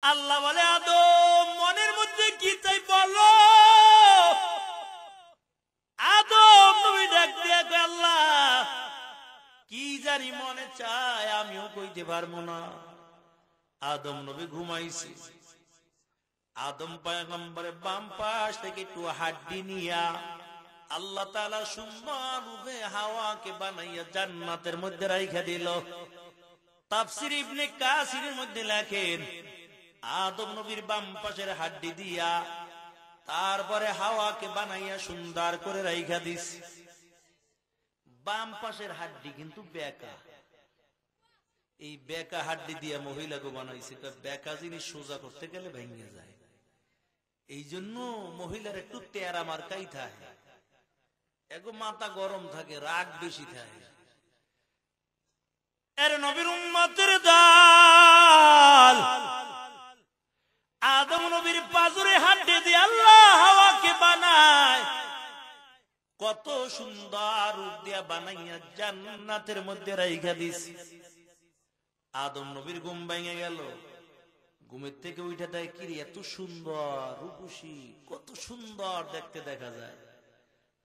আল্লাহ বলে আদম মনের মধ্যে কি চাই বলো। আদম নবী ডাক দিয়ে কয় আল্লাহ কি জানি মনে চায় আমিও কইতে পারবো না। আদম নবী ঘুমাইছে। আদম পয়গম্বরের বাম পাশ থেকে একটু হাড্ডি নিয়া আল্লাহ তাআলা সুন্দর রূপে হাওয়াকে বানাইয়া জান্নাতের মধ্যে রাইখা দিল। তাফসীর ইবনে কাসিরের মধ্যে লেখেন আদম নবীর বাম পাশের হাড্ডি দিয়া তারপরে হাওয়াকে বানাইয়া সুন্দর করে রাইখা দিস। বাম পাশের হাড্ডি কিন্তু বেকা। এই বেকা হাড্ডি দিয়া মহিলাকে বানাইছে। বেকা জিনিস সোজা করতে গেলে ভেঙে যায়, এই জন্য মহিলার একটু তেরা মার্কাই থাকে, এগো মাথা গরম থাকে, রাগ বেশি থাকে। এর নবীর উম্মতের দল আদম নবীর পাজরে হাড্ডি দিয়ে আল্লাহ হাওয়াকে বানায়, কত সুন্দর রূপ দিয়া বানাইয়া জান্নাতের মধ্যে রাইখা দিস। আদম নবীর ঘুম ভেঙে গেল। ঘুমের থেকে উঠে দেয় কি এত সুন্দর রূপসী, কত সুন্দর দেখতে দেখা যায়।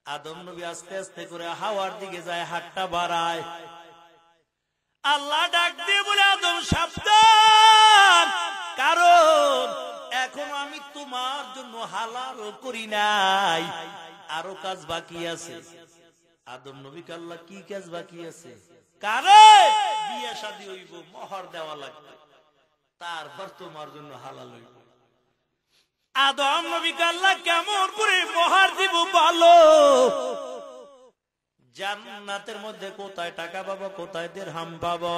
আদম নবী আস্তে আস্তে করে হাওয়ার দিকে যায়, হাতটা বাড়ায়। আল্লাহ ডাক দিয়ে বলে আদম সাবধান, কারণ এখনো আমি তোমার জন্য হালাল করি নাই, আরো কাজ বাকি আছে। আদম নবীকে আল্লাহ কি কাজ বাকি আছে? কারে বিয়ে শাদী হইব, মোহর দেওয়া লাগবে, তারপর তোমার জন্য হালাল হইব। আদম নবীকে আল্লাহ কেমন করে মোহর দিব বলো? জান্নাতের মধ্যে কোথায় টাকা পাবো, কোথায় দিরহাম পাবো?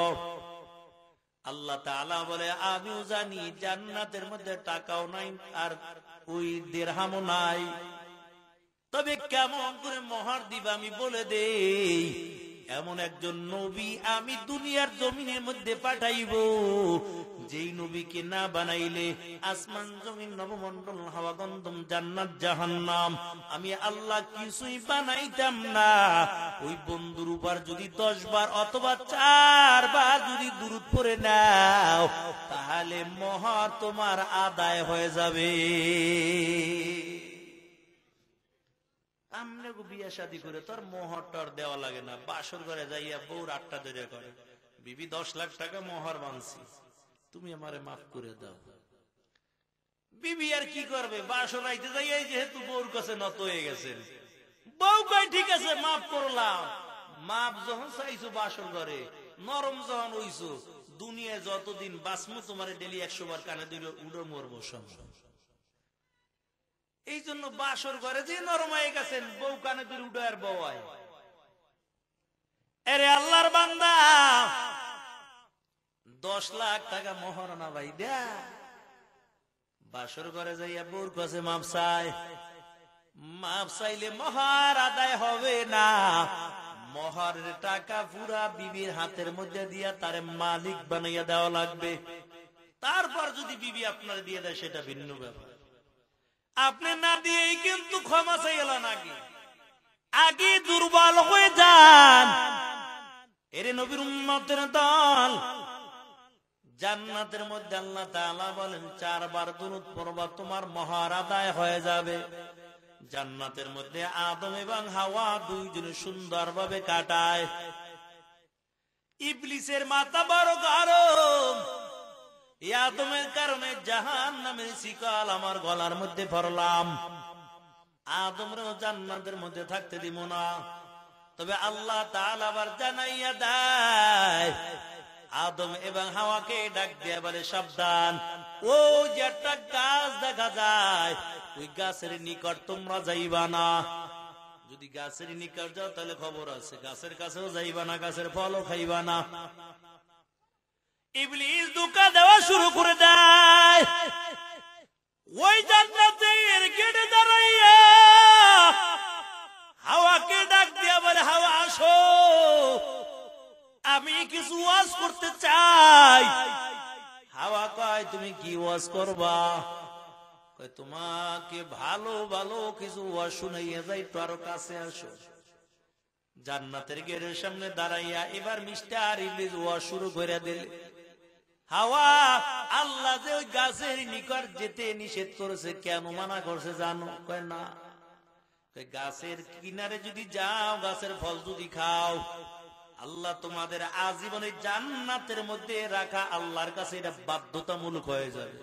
আল্লাহ তাআলা বলে আমিও জানি জান্নাতের মধ্যে টাকাও নাই আর ওই দিরহামও নাই, তবে কেমন করে মোহর দিবা আমি বলে দেই। এমন একজন নবী আমি দুনিয়ার জমিনের মধ্যে পাঠাইব, যেই নবীকে না বানাইলে আসমান জমিন নবমণ্ডল হাওয়া গন্ধম জান্নাত জাহান্নাম আমি আল্লাহ কিছুই বানাইতাম না। ওই বন্ধুর উপর যদি 10 বার অথবা 4 বার যদি দুরূদ পড়ে নাও, তাহলে মোহর তোমার আদায় হয়ে যাবে। আমনে বিয়ে শাদী করে তোর মোহর টর দেওয়া লাগে না। বাসর ঘরে যাইয়া বউর 8টা ধরে করে, বিবি 10 লাখ টাকা মোহর বানছি, তুমি আমারে মাফ করে দাও। বিবি আর কি করবে? বাসর আইতে যাইয়া যেহেতু বউর কাছে নত হয়ে গেছেন, বউ কয় ঠিক আছে মাফ করলাম। মাপ যখন চাইছো বাসর ঘরে, নরম যখন হইছো, দুনিয়ায় যতদিন বাসমু তোমারে ডেলি 100 বার কানে দিল উড়ো মরবো সম্ভব। এই জন্য বাসর ঘরে যে নরম হয়ে গেছেন, বউ কানে ধরে উঠে আর বউয়ায়। এরে আল্লাহর বান্দা 10 লাখ টাকা মোহর না ভাই দে, বাসর ঘরে যাইয়া বউর কাছে মাপ চাই। মাপ চাইলে মোহর আদায় হবে না। মোহরের টাকা পুরা বিবির হাতের মধ্যে দিয়া তারে মালিক বানাইয়া দেওয়া লাগবে। তারপর যদি বিবি আপনার দিয়ে দেয় সেটা ভিন্ন ব্যাপার। আপনি না দিয়েই কিন্তু ক্ষমা চাইলেন, আগে দুর্বল হয়ে যান। এরে নবীর উম্মতের দল জান্নাতের মধ্যে আল্লাহ তাআলা বলেন 4 বার দুরূদ পড়বা তোমার মোহর আদায় হয়ে যাবে। জান্নাতের মধ্যে আদম এবং হাওয়া দুইজনে সুন্দরভাবে কাটায়। ইবলিসের মাথা বড় গরম, আদমের কারণে জাহান্নামের শিকল আমার গলার মধ্যে ভরলাম, আদমরেও জান্নাতের মধ্যে থাকতে দিব না। তবে আল্লাহ তাআলা আবার জানাইয়া দেয়, আদম এবং হাওয়াকে ডাক দিয়ে বলে সাবধান, ও যে একটা গাছ দেখা যায় ওই গাছের নিকট তোমরা যাইবা না। যদি গাছের নিকট যাও তাহলে খবর আছে, গাছের কাছেও যাইবা না, গাছের ফলও খাইবা না। ইবলিস ধোঁকা দেওয়া শুরু করে দেয়। ওই জান্নাতের গেটে দাঁড়াইয়া হাওয়াকে ডাক দিয়া বলে হাওয়া আসো, আমি কিছু ওয়াজ করতে চাই। হাওয়া কয় তুমি কি ওয়াজ করবা? কয় তোমাকে ভালো ভালো কিছু ওয়াজ শুনাইয়া যাই, তো আরো কাছে আসো। জান্নাতের গেটের সামনে দাঁড়াইয়া এবার মিস্টার ইবলিস ওয়াজ শুরু করে দিলে। হাওয়া আল্লাহ যে ওই গাছের নিকট যেতে নিষেধ করেছে, কেন মানা করছে জানো? কয় না, গাছের কিনারে যদি যাও, গাছের ফল যদি খাও, আল্লাহ তোমাদের আজীবনে জান্নাতের মধ্যে রাখা আল্লাহর কাছে এটা বাধ্যতামূলক হয়ে যাবে।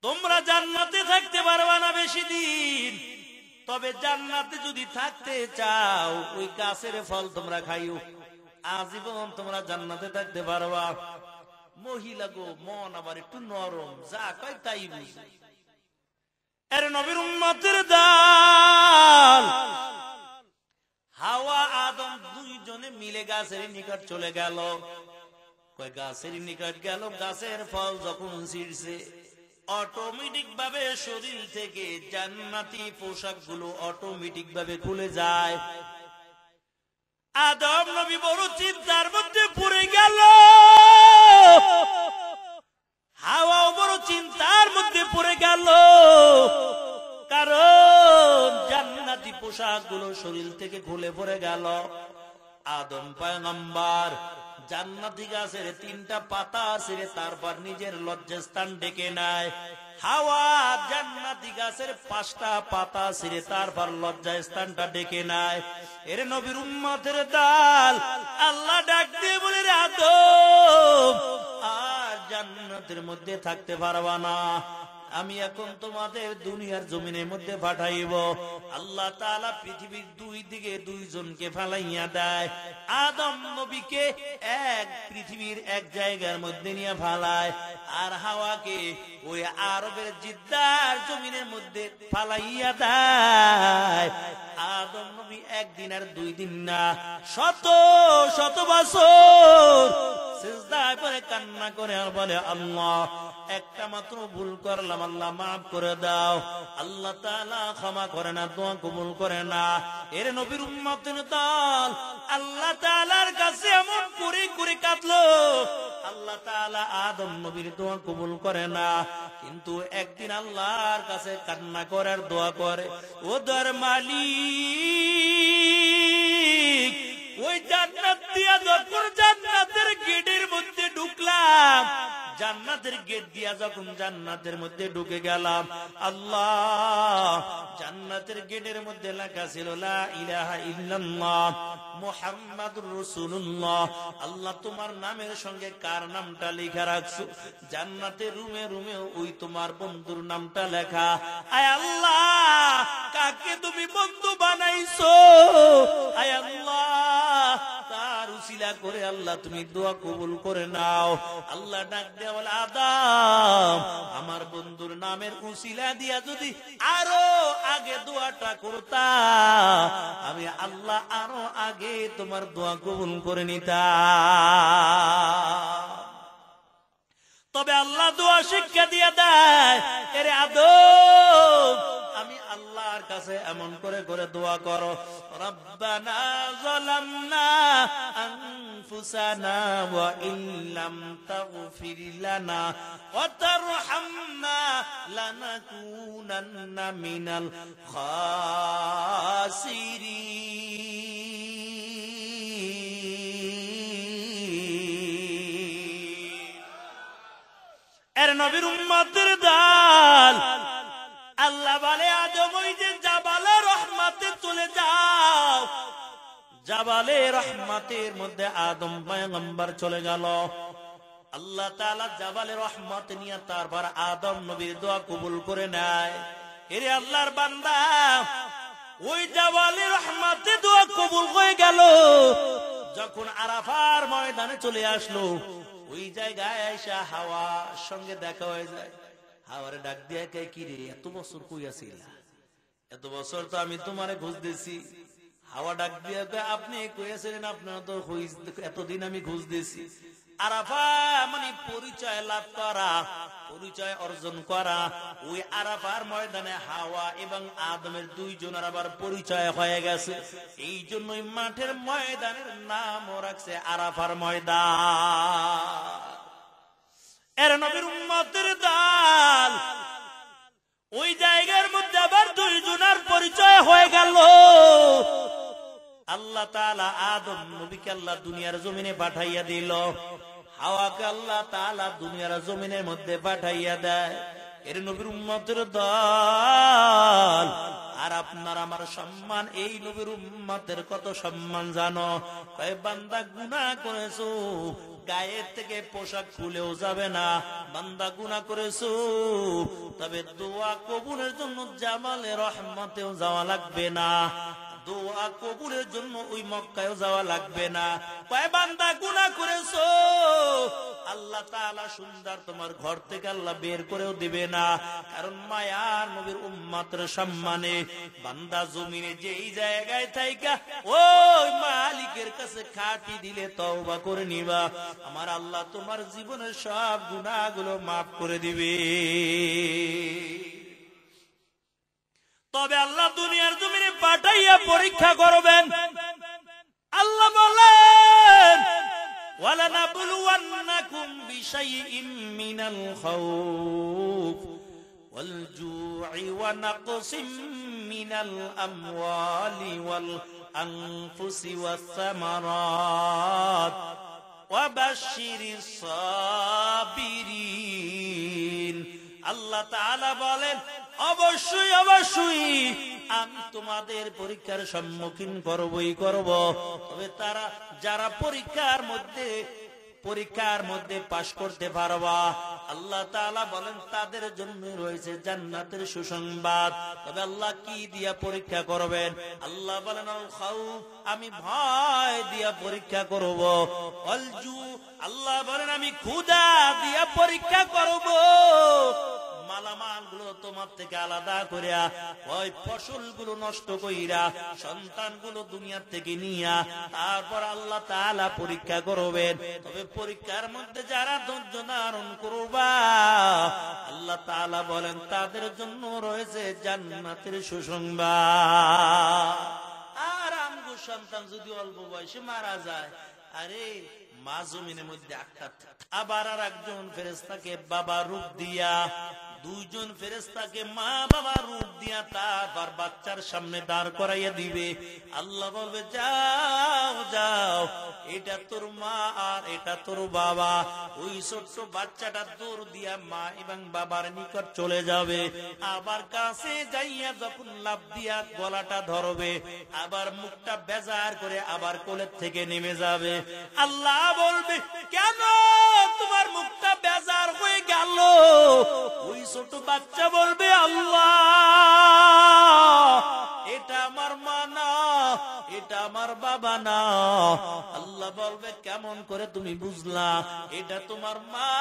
তোমরা জান্নাতে থাকতে পারবা না বেশি দিন, তবে জান্নাতে যদি থাকতে চাও ওই গাছের ফল তোমরা খাইও, আজীবন তোমরা জান্নাতে থাকতে পারবা। মহিলা গো, মন আবার একটু নরম, যা কয় তাই বুঝে। এর নবীর উম্মতের দল হাওয়া আদম দুইজনে মিলে গাছের নিকট চলে গেল। কয় গাছের নিকট গেল, গাছের ফল যখন ছিঁড়ছে, অটোমেটিক ভাবে শরীর থেকে জান্নাতি পোশাক গুলো অটোমেটিক ভাবে খুলে যায়। আদম নবী বড় চিন্তার মধ্যে পড়ে গেল, হাওয়াও বড় চিন্তার মধ্যে পড়ে গেল, কারণ জান্নাতি পোশাক গুলো শরীর থেকে খুলে পড়ে গেল। আদম পয়গম্বর জান্নাতি গাছের 3টা পাতা ছিঁড়ে তারপর নিজের লজ্জাস্থান ডেকে নেয়। হাওয়া জান্নাতি গাছের 5টা পাতা ছিঁড়ে তারপর লজ্জাস্থানটা ডেকে নেয়। এর নবীর উম্মতের দল আল্লাহ ডাক দিয়ে বলে, রে আদম, আর জান্নাতের মধ্যে থাকতে পারবা না, আমি এখন তোমাদের দুনিয়ার জমিনের মধ্যে পাঠাইব। আল্লাহ তাআলা পৃথিবীর 2 দিকে 2 জনকে ফেলাইয়া দেয়। আদম নবীকে পৃথিবীর এক জায়গার মধ্যে নিয়ে ফালায়, আর হাওয়াকে ওই আরবের জিদ্দার জমিনের মধ্যে ফালাইয়া দেয়। আদম নবী 1 দিন আর 2 দিন না, শত শত বছর সিজদায় পড়ে কান্না করে আর বলে, আল্লাহ, একটা মাত্র ভুল করলাম, আল্লাহ মাফ করে দাও। আল্লাহ তাআলা ক্ষমা করে না, দোয়া কবুল করে না। এর নবীর উম্মতের দল আল্লাহ তাআলার কাছে এমন করে করে কাঁদলো, আল্লাহ তাআলা আদম নবীর দোয়া কবুল করে না। কিন্তু একদিন আল্লাহর কাছে কান্না করার দোয়া করে, ও দর মালিক, ওই জান্নাত দিয়া যখন জান্নাতের গেটের মধ্যে ঢুকলাম, জান্নাতের গেট দিয়া যখন জান্নাতের মধ্যে ঢুকে গেলাম, আল্লাহ, জান্নাতের গেটের মধ্যে লেখা ছিল লা ইলাহা ইল্লাল্লাহ মুহাম্মাদুর রাসূলুল্লাহ। আল্লাহ, তোমার নামের সঙ্গে কার নামটা লেখা রাখছো? জান্নাতের রুমে রুমে ওই তোমার বন্ধুর নামটা লেখা। আয় আল্লাহ, কাকে তুমি বন্ধু বানাইছো? আয় আল্লাহ, তার উসিলা করে আল্লাহ তুমি দোয়া কবুল করে নাও। আল্লাহ ডাক দেয়া বলে, আদম, আমার বন্ধুর নামের উসিলা দিয়া যদি আরো আগে দোয়াটা করতা, আমি আল্লাহ আরো আগে তোমার দোয়া কবুল করে নিতাম। তবে আল্লাহ দোয়া শিক্ষা দিয়ে দেয়, এরে আদম, আমি আল্লাহর কাছে এমন করে করে দোয়া করো, রব্বানা যালামনা আনফুসানা ওয়া ইল্লাম তাগফির লানা ওয়া তারহামনা লানাকুনান্না মিনাল খাসিরিন। এর নবীর উম্মতের দল আল্লাহ বলে, আদম, ওই যে জাবালে রহমতে চলে যাও। জাবালে রহমতের মধ্যে আদম পয়গম্বর চলে গেল। আল্লাহ তাআলা জাবালে রহমত নিয়ে তারপর আদম নবীর দোয়া কবুল করে নেয়। এরে আল্লাহর বান্দা, ওই জাবালে রহমতে দোয়া কবুল হয়ে গেল। যখন আরাফার ময়দানে চলে আসলো, ওই জায়গায় আয়েশা হাওয়ার সঙ্গে দেখা হয়ে যায়। হাওয়ারে ডাক দিয়া কয়, কি রে, এত বছর কই আছিলা? এত বছর তো আমি তোমারে খুঁজতেছি। হাওয়া ডাক দিয়া কয়, আপনি কই আছিলেন? আপনার তো এতদিন আমি খুঁজতেছি। আরাফা মানে পরিচয় লাভ করা, পরিচয় অর্জন করা। ওই আরাফার ময়দানে হাওয়া এবং আদমের 2 জনের আবার পরিচয় হয়ে গেছে। এই জন্যই মাঠের ময়দানের নামও রাখছে আরাফার ময়দান। এর নবীর উম্মতের দল ওই জায়গার মধ্যে আবার 2 জনের পরিচয় হয়ে গেল। আল্লাহ তাআলা আদম নবীকে আল্লাহ দুনিয়ার জমিনে পাঠাইয়া দিল। হাওয়াকে আল্লাহ তাআলা দুনিয়ার জমিনের মধ্যে পাঠাইয়া দেয়। এর নবীর উম্মতের দল। আর আপনার আমার সম্মান, এই নবীর উম্মতের কত সম্মান জানো? কয় বান্দা গুনাহ করেছো, গায়ের থেকে পোশাক খুলেও যাবে না। বান্দা গুনাহ করেছো, তবে দোয়া কবুলের জন্য জামালে রহমতেও যাওয়া লাগবে না। দোয়া কবুলের জন্য ওই মক্কায়ও যাওয়া লাগবে না। কয় বান্দা গুনাহ করেছো, আল্লাহ তাআলা সুন্দর তোমার ঘর থেকে আল্লাহ বের করেও দিবে না। কারণ মায়ার নবীর উম্মতের সম্মানে বান্দা জমিনে যেই জায়গায় থাইকা ওই মালিকের কাছে খাটি দিলে তওবা করে নিবা, আমার আল্লাহ তোমার জীবনের সব গুনাহগুলো মাফ করে দিবে। তবে আল্লাহ দুনিয়ার জমিনে পাঠাইয়া পরীক্ষা করবেন। আল্লাহ বলেন, ওয়ালানাবলুওয়ান্নাকুম বিশাইইম মিনাল খাউফ ওয়াল জু'i ওয়া নাকসিম মিনাল আমওয়ালি ওয়াল আনফুসি ওয়াস সামারাত ওয়া বাশশিরিস সাবিরিন। আল্লাহ তাআলা বলেন, অবশ্যই অবশ্যই আমি তোমাদের পরীক্ষার সম্মুখীন করবই করব। তবে তারা যারা পরীক্ষার মধ্যে পাশ করতে পারবা, আল্লাহ তাআলা বলেন তাদের জন্য রয়েছে জান্নাতের সুসংবাদ। তবে আল্লাহ কি দিয়া পরীক্ষা করবেন? আল্লাহ বলেন, আল খাউফ, আমি ভয় দিয়া পরীক্ষা করব। ওয়াল জু, আল্লাহ বলেন আমি ক্ষুধা দিয়া পরীক্ষা করব। মালামাল গুলো তোমার থেকে আলাদা করিয়া, ওই ফসল গুলো নষ্ট কইরা, সন্তান গুলো দুনিয়ার থেকে নিয়া, তারপর আল্লাহ তাআলা পরীক্ষা করবেন। তবে পরীক্ষার মধ্যে যারা ধৈর্য ধারণ করবা, আল্লাহ তাআলা বলেন তাদের জন্য রয়েছে জান্নাতের সুসংবাদ। আর আমগো সন্তান যদি অল্প বয়সে মারা যায়, আরে মা জমিনের মধ্যে আটকা, আবার আর একজন ফেরেশতাকে বাবা রূপ দিয়া, দুইজন ফেরেশতাকে মা বাবা রূপ দিয়া তারপর বাচ্চার সামনে দাঁড় করাইয়া দিবে। আল্লাহ বলবে, যাও যাও, এটা তোর মা আর এটা তোর বাবা। ওই ছোট্ট বাচ্চাটা দৌড় দিয়া মা এবং বাবার নিকট চলে যাবে। আবার কাছে যাইয়া যখন লাফ দিয়া গলাটা ধরবে, আবার মুখটা বেজার করে আবার কোলের থেকে নেমে যাবে। আল্লাহ বলবে, কেন তোমার মুখটা বেজার হয়ে গেল? ওই ছোট বাচ্চা বলবে, আল্লাহ এটা আমার মা না, এটা আমার বাবা না। আল্লাহ বলবে, কেমন করে তুমি বুঝলা এটা তোমার মা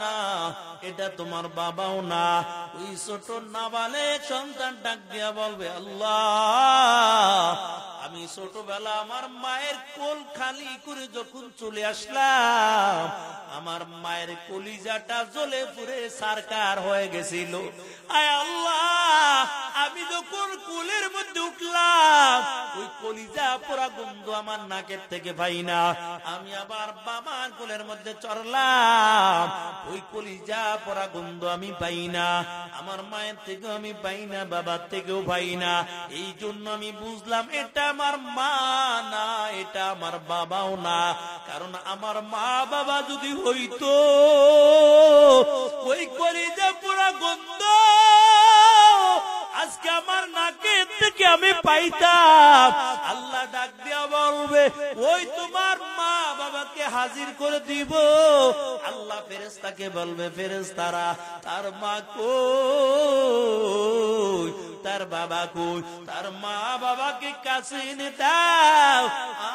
না, এটা তোমার বাবাও না? ওই ছোট নাবালেক সন্তান ডাক দিয়া বলবে, আল্লাহ আমি ছোটবেলা আমার মায়ের কোল খালি করে যখন চলে আসলাম, আমার মায়ের কলিজাটা জ্বলে পুড়ে সারকার হয়ে গেছিল। আয় আল্লাহ, আমি যখন কোলের মধ্যে উঠলাম, ওই কলিজা পোড়া গন্ধ আমার নাকের থেকে পাই না। আমি আবার বাবার কোলের মধ্যে চড়লাম, ওই কলিজা পোড়া গন্ধ আমি পাই না। আমার মায়ের থেকেও আমি পাই না, বাবার থেকেও পাই না। এই জন্য আমি বুঝলাম এটা আমার মা না, এটা আমার বাবাও না। কারণ আমার মা বাবা যদি হইতো, ওই কলিজা পোড়া গন্ধ আজকে আমার নাকের থেকে আমি পাইতাম। আল্লাহ ডাক দিয়া বলবে, ওই তোমার মা বাবাকে হাজির করে দিব। আল্লাহ ফেরেশতাকে বলবে, ফেরেশতারা তার মা কই, তার বাবা কই? তার মা বাবাকে কাছে এনে দাও।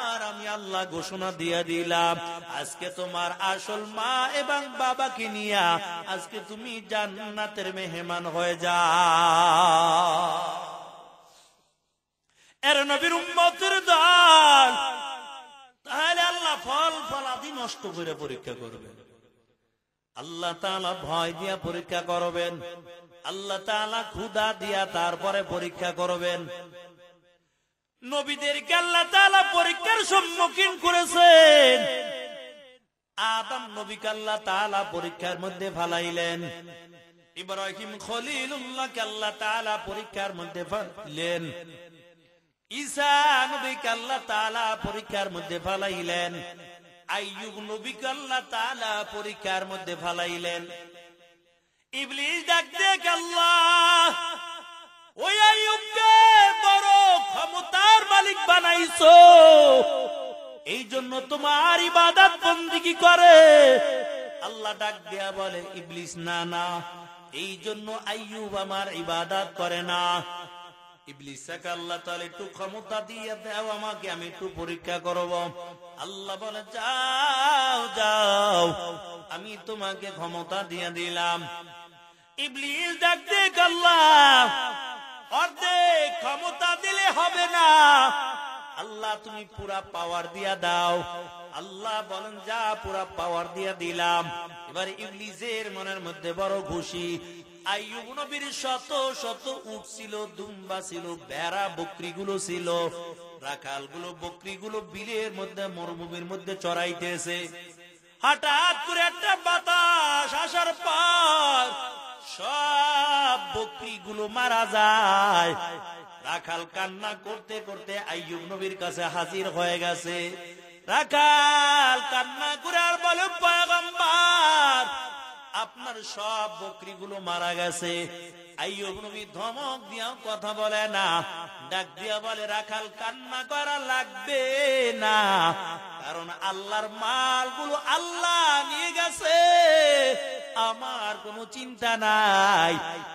আর আমি আল্লাহ ঘোষণা দিয়ে দিলাম, আজকে তোমার আসল মা এবং বাবাকে নিয়া আজকে তুমি জান্নাতের মেহমান হয়ে যাও। এর নবীর উম্মতের দল। তাহলে আল্লাহ ফলাদি নষ্ট করে পরীক্ষা করবেন। আল্লাহ তাআলা ভয় দিয়া পরীক্ষা করবেন। আল্লাহ তাআলা ক্ষুধা দিয়া তারপরে পরীক্ষা করবেন। নবীদেরকে আল্লাহ তাআলা পরীক্ষার সম্মুখীন করেছেন। আদম নবীকে আল্লাহ তাআলা পরীক্ষার মধ্যে ফেলাইলেন। ইব্রাহিম খলিলুল্লাহকে আল্লাহ তাআলা পরীক্ষার মধ্যে ফেলাইলেন। ঈসা নবীকে আল্লাহ তাআলা পরীক্ষার মধ্যে ফেলাইলেন। আইয়ুব নবীকে আল্লাহ তাআলা পরীক্ষার মধ্যে ফেলাইলেন। ইবলিস ডাক দেখ, আল্লাহ ওই আইয়ুবকে বড় ক্ষমতার মালিক বানাইছো, এই জন্য তোমার ইবাদত বন্দেগী করে। আল্লাহ ডাক দেয়া বলে, ইবলিস না না, এই জন্য আইয়ুব আমার ইবাদত করে না। ইবলিসকে আল্লাহ তাআলা একটু ক্ষমতা দিয়ে দাও আমাকে, আমি একটু পরীক্ষা করব। আল্লাহ বলে, যাও যাও, আমি তোমাকে ক্ষমতা দিয়ে দিলাম। ইবলিস ডাক দেখ, আল্লাহ অর্ধেক ক্ষমতা দিলে হবে না, আল্লাহ তুমি পুরা পাওয়ার দিয়া দাও। আল্লাহ বলেন, যা পুরা পাওয়ার দিয়া দিলাম। এবার ইবলিসের মনের মধ্যে বড় খুশি। আইয়ুব নবীর শত শত উট ছিল, দুম্বা ছিল, ভেড়া বকরিগুলো ছিল, রাখালগুলো বকরিগুলো বিলের মধ্যে মরুভূমির মধ্যে চড়াইতেছে। হঠাৎ করে একটা বাতাস আসার পর সব বকরিগুলো মারা যায়। রাখাল কান্না করতে করতে আইয়ুব নবীর কাছে হাজির হয়ে গেছে। রাখাল কান্না করে আর বলে, পয়গম্বর আপনার সব বকরিগুলো মারা গেছে। আইয়ুব নবী ধমক দিয়াও কথা বলে না, ডাক দিয়া বলে, রাখাল কান্না করা লাগবে না, কারণ আল্লাহর মালগুলো আল্লাহ নিয়ে গেছে, আমার কোনো চিন্তা নাই।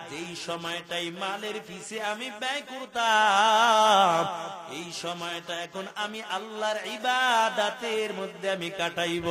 যেই সময়টাই মালের পিছে আমি ব্যয় করতাম, এই সময়টা এখন আমি আল্লাহর ইবাদতের মধ্যে আমি কাটাইব।